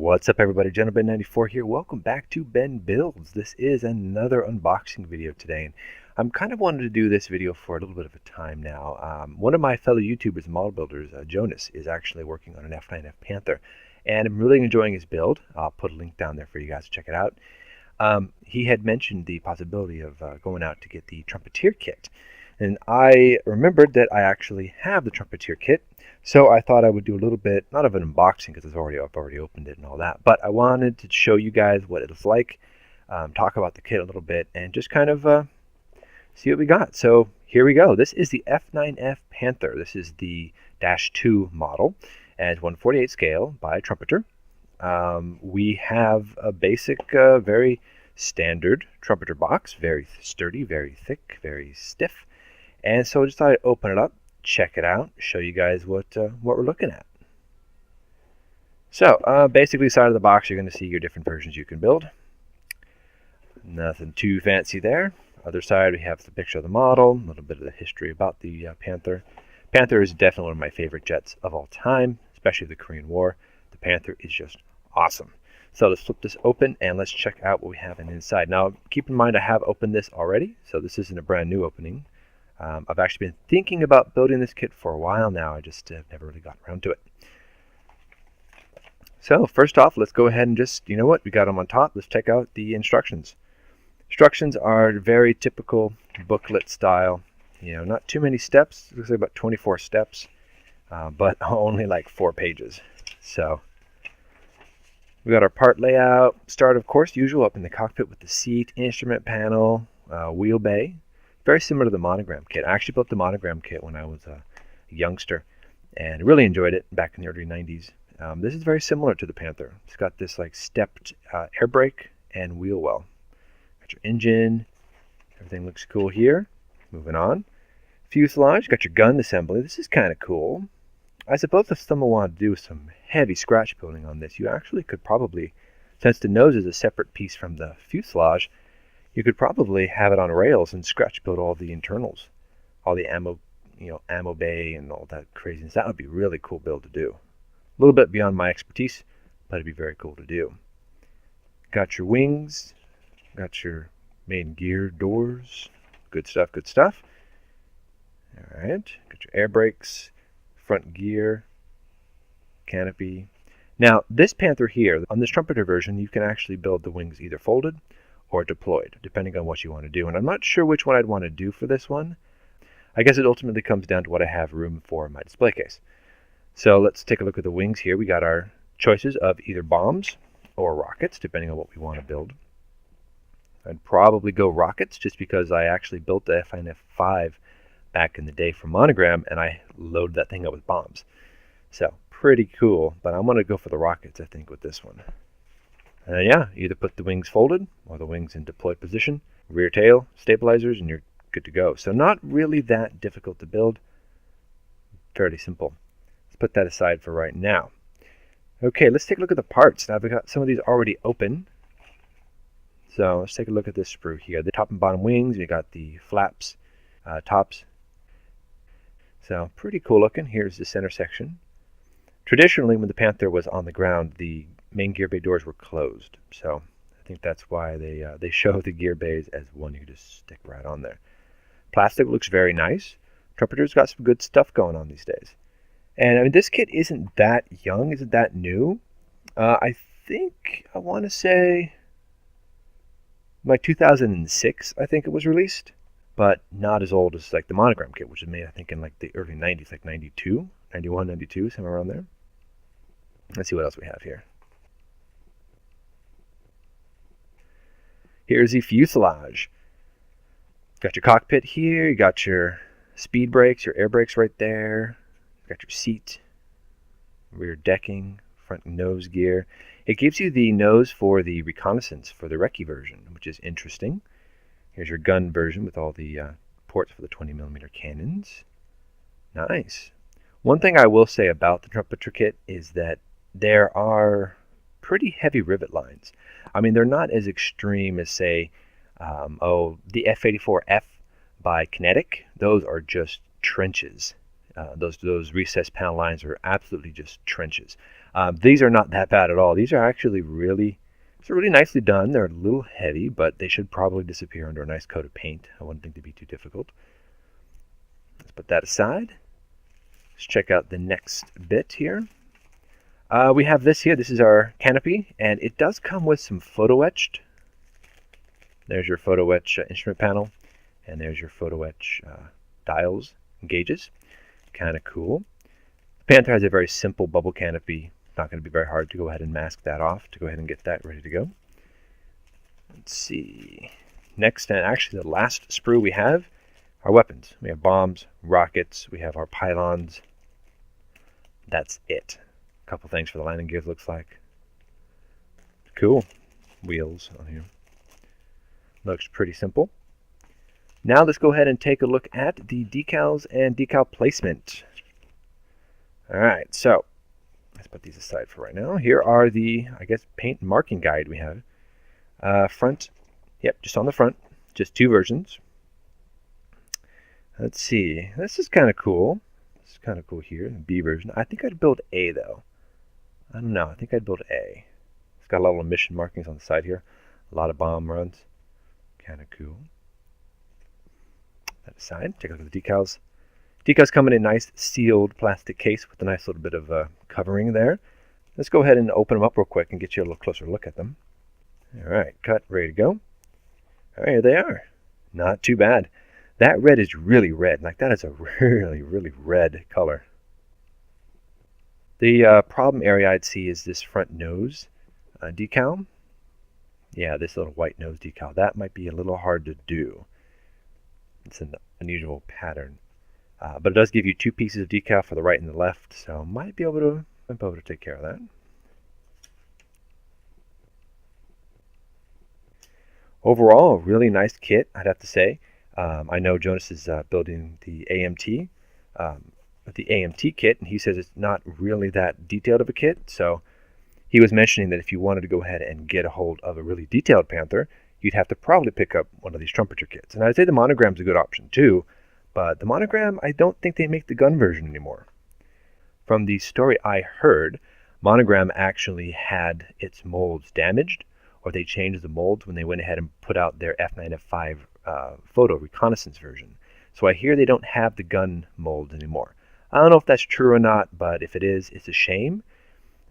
What's up everybody, Gentleman94 here. Welcome back to Ben Builds. This is another unboxing video today, and I'm kind of wanting to do this video for a little bit of a time now. One of my fellow YouTubers, model builders, Jonas, is actually working on an F9F Panther, and I'm really enjoying his build. I'll put a link down there for you guys to check it out. He had mentioned the possibility of going out to get the Trumpeter kit, and I remembered that I actually have the Trumpeter kit. So I thought I would do a little bit, not of an unboxing because I've already opened it and all that, but I wanted to show you guys what it's like, talk about the kit a little bit, and just kind of see what we got. So here we go. This is the F9F Panther. This is the -2 model, and it's 1/48 scale by Trumpeter. We have a basic, very standard Trumpeter box, very sturdy, very thick, very stiff, and so I just thought I'd open it up, check it out, show you guys what we're looking at. So basically, side of the box, you're going to see your different versions you can build. Nothing too fancy there. Other side, we have the picture of the model, a little bit of the history about the Panther. Panther is definitely one of my favorite jets of all time, especially the Korean War. The Panther is just awesome. So let's flip this open and let's check out what we have inside. Now, keep in mind I have opened this already, so this isn't a brand new opening. I've actually been thinking about building this kit for a while now. I just have never really gotten around to it. So first off, let's go ahead and just, you know what, we got them on top. Let's check out the instructions. Instructions are very typical booklet style. You know, not too many steps. It looks like about 24 steps, but only like 4 pages. So we got our part layout. Start, of course, usual up in the cockpit with the seat, instrument panel, wheel bay. Very similar to the monogram kit. I actually built the monogram kit when I was a youngster and really enjoyed it back in the early 90s. This is very similar to the Panther. It's got this like stepped air brake and wheel well. Got your engine. Everything looks cool here. Moving on. Fuselage. Got your gun assembly. This is kind of cool. I suppose if someone wanted to do some heavy scratch building on this, you actually could probably, since the nose is a separate piece from the fuselage, you could probably have it on rails and scratch build all the internals, all the ammo, ammo bay and all that craziness. That would be a really cool build to do. A little bit beyond my expertise, but it'd be very cool to do. Got your wings, got your main gear doors. Good stuff, good stuff. All right, got your air brakes, front gear, canopy. Now, this Panther here, on this Trumpeter version, you can actually build the wings either folded or deployed, depending on what you want to do. And I'm not sure which one I'd want to do for this one. I guess it ultimately comes down to what I have room for in my display case. So let's take a look at the wings here. We got our choices of either bombs or rockets, depending on what we want to build. I'd probably go rockets just because I actually built the F9F-5 back in the day for Monogram, and I loaded that thing up with bombs. So pretty cool, but I'm going to go for the rockets, I think, with this one. Yeah, either put the wings folded or the wings in deployed position, rear tail, stabilizers, and you're good to go. So not really that difficult to build. Fairly simple. Let's put that aside for right now. Okay, let's take a look at the parts. Now, I've got some of these already open. So let's take a look at this sprue here. The top and bottom wings, we got the flaps, tops. So pretty cool looking. Here's the center section. Traditionally, when the Panther was on the ground, the main gear bay doors were closed, so I think that's why they show the gear bays as one you just stick right on there. Plastic looks very nice. Trumpeter's got some good stuff going on these days. And I mean, this kit isn't that young, isn't that new. I think I want to say like 2006, I think it was released, but not as old as like the monogram kit, which was made I think in like the early 90s, like 92, 91, 92, somewhere around there. Let's see what else we have here. Here's the fuselage. Got your cockpit here. You got your speed brakes, your air brakes right there. You got your seat, rear decking, front nose gear. It gives you the nose for the reconnaissance for the recce version, which is interesting. Here's your gun version with all the ports for the 20mm cannons. Nice. One thing I will say about the Trumpeter kit is that there are pretty heavy rivet lines. I mean, they're not as extreme as, say, the F-84F by Kinetic. Those are just trenches. Those recessed panel lines are absolutely just trenches. These are not that bad at all. These are actually really nicely done. They're a little heavy, but they should probably disappear under a nice coat of paint. I wouldn't think they'd be too difficult. Let's put that aside. Let's check out the next bit here. We have this here. This is our canopy, and it does come with some photo etched. There's your photo etch instrument panel, and there's your photo etch dials and gauges. Kind of cool. The Panther has a very simple bubble canopy. Not going to be very hard to go ahead and mask that off, to go ahead and get that ready to go. Let's see. Next, and actually the last sprue we have, our weapons. We have bombs, rockets, we have our pylons. That's it. A couple things for the landing gears, looks like. Cool. Wheels on here. Looks pretty simple. Now let's go ahead and take a look at the decals and decal placement. Alright, so let's put these aside for right now. Here are the, I guess, paint and marking guide we have. Front, yep, just on the front. Just 2 versions. Let's see. This is kind of cool. This is kind of cool here, the B version. I think I'd build A, though. I don't know. I think I'd build A. It's got a lot of mission markings on the side here. A lot of bomb runs. Kind of cool. That aside, take a look at the decals. Decals come in a nice sealed plastic case with a nice little bit of covering there. Let's go ahead and open them up real quick and get you a little closer look at them. Alright, cut, ready to go. Alright, here they are. Not too bad. That red is really red. Like, that is a really, really red color. The problem area I'd see is this front nose decal. Yeah, this little white nose decal. That might be a little hard to do. It's an unusual pattern. But it does give you 2 pieces of decal for the right and the left, so might be able to take care of that. Overall, a really nice kit, I'd have to say. I know Jonas is building the AMT kit, and he says it's not really that detailed of a kit. So he was mentioning that if you wanted to go ahead and get a hold of a really detailed Panther, you'd have to probably pick up one of these Trumpeter kits. And I'd say the monogram's a good option too, but the monogram, I don't think they make the gun version anymore. From the story I heard, monogram actually had its molds damaged, or they changed the molds when they went ahead and put out their F9F5 photo reconnaissance version. So I hear they don't have the gun molds anymore. I don't know if that's true or not, but if it is, it's a shame.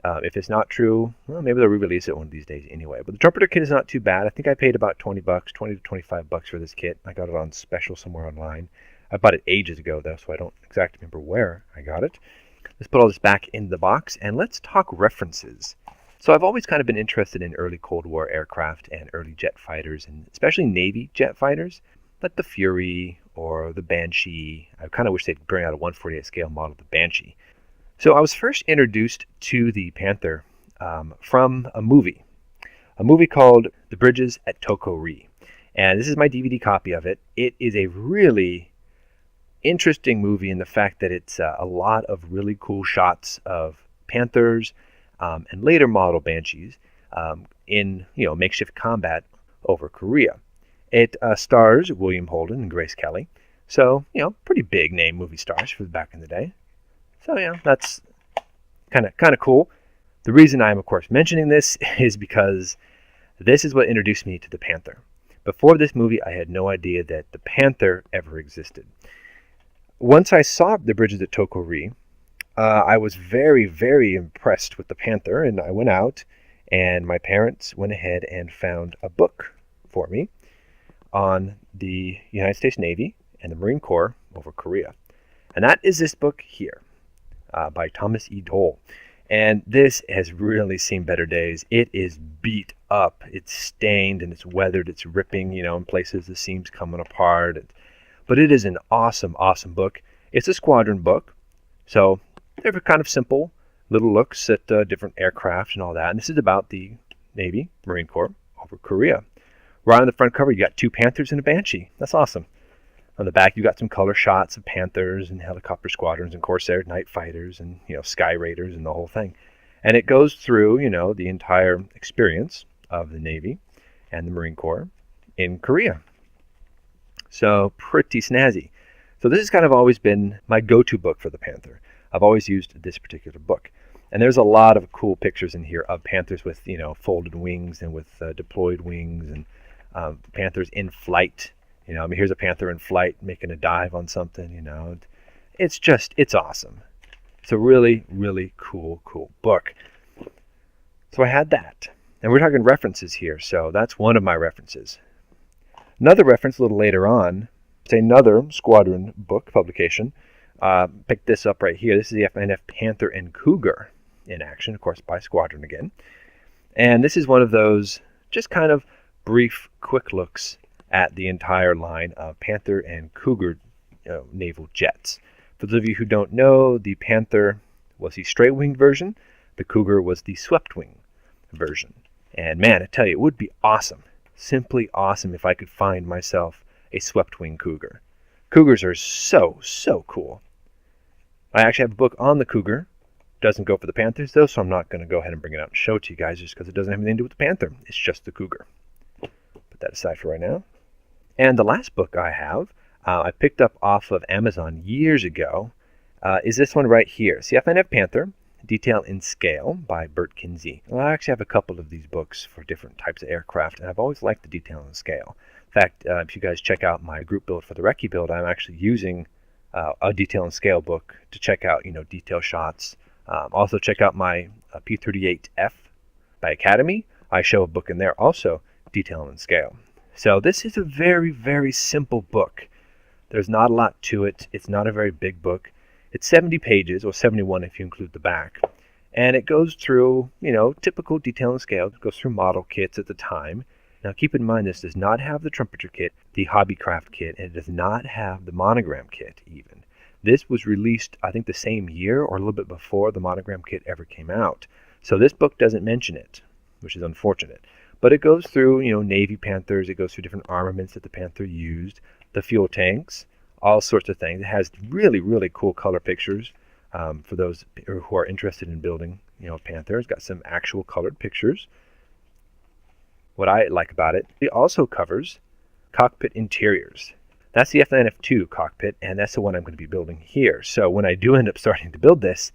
If it's not true, well, maybe they'll re-release it one of these days anyway. But the Trumpeter kit is not too bad. I think I paid about $20, 20 to 25 bucks for this kit. I got it on special somewhere online. I bought it ages ago though, so I don't exactly remember where I got it. Let's put all this back in the box and let's talk references. So I've always kind of been interested in early Cold War aircraft and early jet fighters, and especially Navy jet fighters, like the Fury or the Banshee. I kind of wish they'd bring out a 1/48 scale model of the Banshee. So I was first introduced to the Panther from a movie called The Bridges at Toko-Ri. And this is my DVD copy of it. It is a really interesting movie in the fact that it's a lot of really cool shots of Panthers and later model Banshees in makeshift combat over Korea. It stars William Holden and Grace Kelly. So, pretty big name movie stars for back in the day. So that's kind of cool. The reason I'm, of course, mentioning this is because this is what introduced me to the Panther. Before this movie, I had no idea that the Panther ever existed. Once I saw The Bridges at Toko-Ri, I was very, very impressed with the Panther, and I went out, and my parents went ahead and found a book for me on the United States Navy and the Marine Corps over Korea. And that is this book here. By Thomas E. Dole. And this has really seen better days. It is beat up. It's stained and it's weathered. It's ripping, in places the seams coming apart. But it is an awesome, awesome book. It's a squadron book. So they're kind of simple little looks at different aircraft and all that. And this is about the Navy, Marine Corps over Korea. Right on the front cover, you got 2 Panthers and a Banshee. That's awesome. On the back, you got some color shots of Panthers and helicopter squadrons and Corsair night fighters and, Sky Raiders and the whole thing. And it goes through, the entire experience of the Navy and the Marine Corps in Korea. So pretty snazzy. So this has kind of always been my go-to book for the Panther. I've always used this particular book. And there's a lot of cool pictures in here of panthers with, folded wings and with deployed wings, and panthers in flight. Here's a panther in flight making a dive on something, It's awesome. It's a really, really cool book. So I had that. And we're talking references here, so that's one of my references. Another reference a little later on, it's another Squadron book publication. Picked this up right here. This is the F9F Panther and Cougar in action, of course, by Squadron again. And this is one of those just kind of brief, quick looks at the entire line of Panther and Cougar naval jets. For those of you who don't know, the Panther was the straight-winged version. The Cougar was the swept-wing version. And man, I tell you, it would be awesome, simply awesome, if I could find myself a swept-wing Cougar. Cougars are so, so cool. I actually have a book on the Cougar. Doesn't go for the Panthers, though, so I'm not going to go ahead and bring it out and show it to you guys just because it doesn't have anything to do with the Panther. It's just the Cougar. Put that aside for right now. And the last book I have, I picked up off of Amazon years ago, is this one right here. It's the F9F Panther, Detail in Scale by Bert Kinsey. Well, I actually have a couple of these books for different types of aircraft, and I've always liked the detail in scale. In fact, if you guys check out my group build for the Recce build, I'm actually using a detail and scale book to check out, detail shots. Also check out my P38F by Academy. I show a book in there also, detail and scale. So this is a very, very simple book. There's not a lot to it. It's not a very big book. It's 70 pages, or 71 if you include the back. And it goes through, typical detail and scale. It goes through model kits at the time. Now keep in mind, this does not have the Trumpeter kit, the Hobbycraft kit, and it does not have the Monogram kit even. This was released, I think, the same year or a little bit before the Monogram kit ever came out. So this book doesn't mention it, which is unfortunate. But it goes through, Navy Panthers. It goes through different armaments that the Panther used, the fuel tanks, all sorts of things. It has really, really cool color pictures for those who are interested in building, Panther. It's got some actual colored pictures. What I like about it, it also covers cockpit interiors. That's the F9F-2 cockpit, and that's the one I'm going to be building here. So when I do end up starting to build this,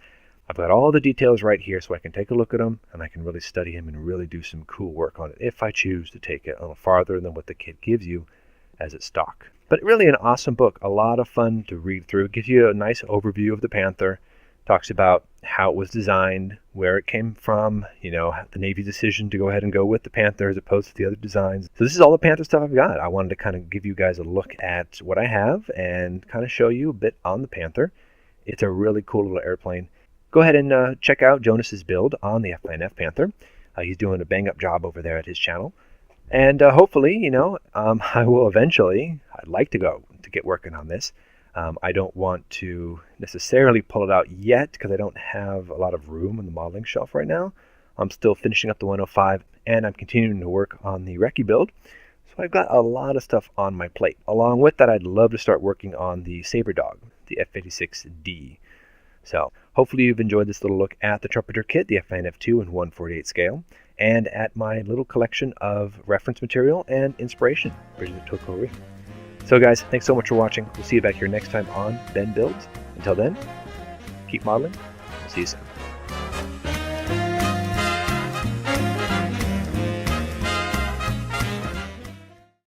I've got all the details right here so I can take a look at them, and I can really study them and really do some cool work on it if I choose to take it a little farther than what the kit gives you as its stock. But really an awesome book, a lot of fun to read through. It gives you a nice overview of the Panther, talks about how it was designed, where it came from, the Navy's decision to go ahead and go with the Panther as opposed to the other designs. So this is all the Panther stuff I've got. I wanted to kind of give you guys a look at what I have and kind of show you a bit on the Panther. It's a really cool little airplane. Go ahead and check out Jonas's build on the F9F Panther. He's doing a bang-up job over there at his channel. And hopefully, I will eventually, I'd like to get working on this. I don't want to necessarily pull it out yet because I don't have a lot of room in the modeling shelf right now. I'm still finishing up the 105, and I'm continuing to work on the Recce build. So I've got a lot of stuff on my plate. Along with that, I'd love to start working on the Sabre Dog, the F-86D. So hopefully you've enjoyed this little look at the Trumpeter kit, the F9F-2 in 1/48 scale, and at my little collection of reference material and inspiration for the Tokori. So guys, thanks so much for watching. We'll see you back here next time on Ben Builds. Until then, keep modeling. See you soon.